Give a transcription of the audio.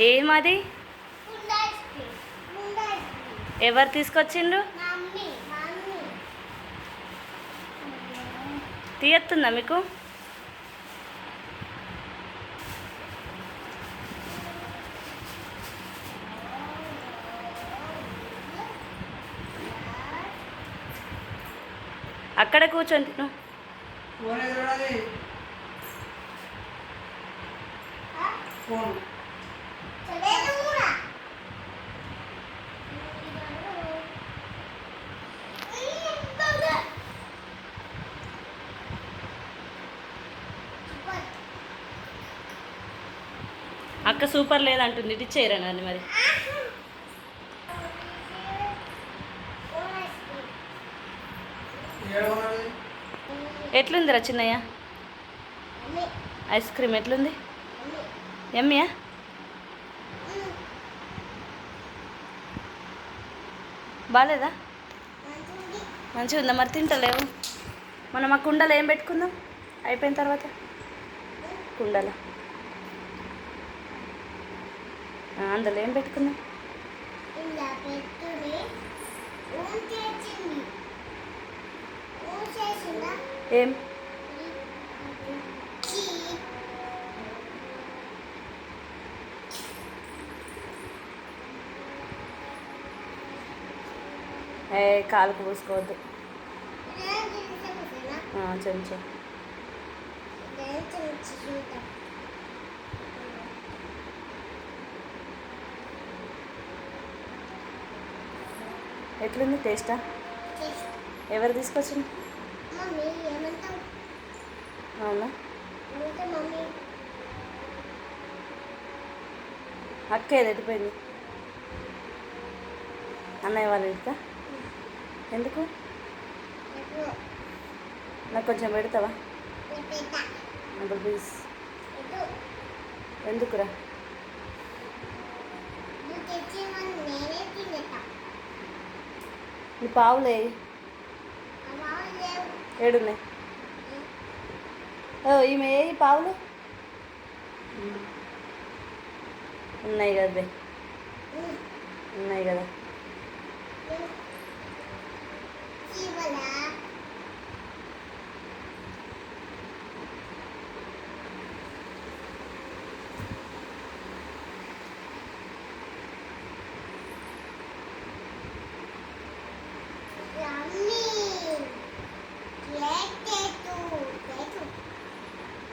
ఏమది? ఎవరు తీసుకొచ్చిండ్రు? తీయత్తుందా మీకు? అక్కడ కూర్చొని తిను. అక్క సూపర్ లేదంటుంది, ఇది చేయరనండి మరి. ఎట్లుందిరా చిన్నయ్య ఐస్ క్రీమ్? ఎట్లుంది? ఎమ్మియా? బాగాలేదా? మంచిగా ఉందా? మరి తింటలేవు. మనం ఆ కుండలో ఏం పెట్టుకుందాం అయిపోయిన తర్వాత? కుండలో అందులో ఏం పెట్టుకుందాం? ఏం? కాలుకు పూసుకోవద్దు. చెంచా ఎట్లుంది టేస్టా? ఎవరు తీసుకొచ్చింది? అవునా? అక్క ఏది ఎట్టిపోయింది? అన్నయ్య వాళ్ళ ఇంటికా? ఎందుకు? నాకు కొంచెం పెడతావా? అప్పుడు ప్లీజ్. ఎందుకురా? నీ పావులే ఏడున్నాయి? ఈమె ఏ పావులు ఉన్నాయి కదా? ఉన్నాయి కదా?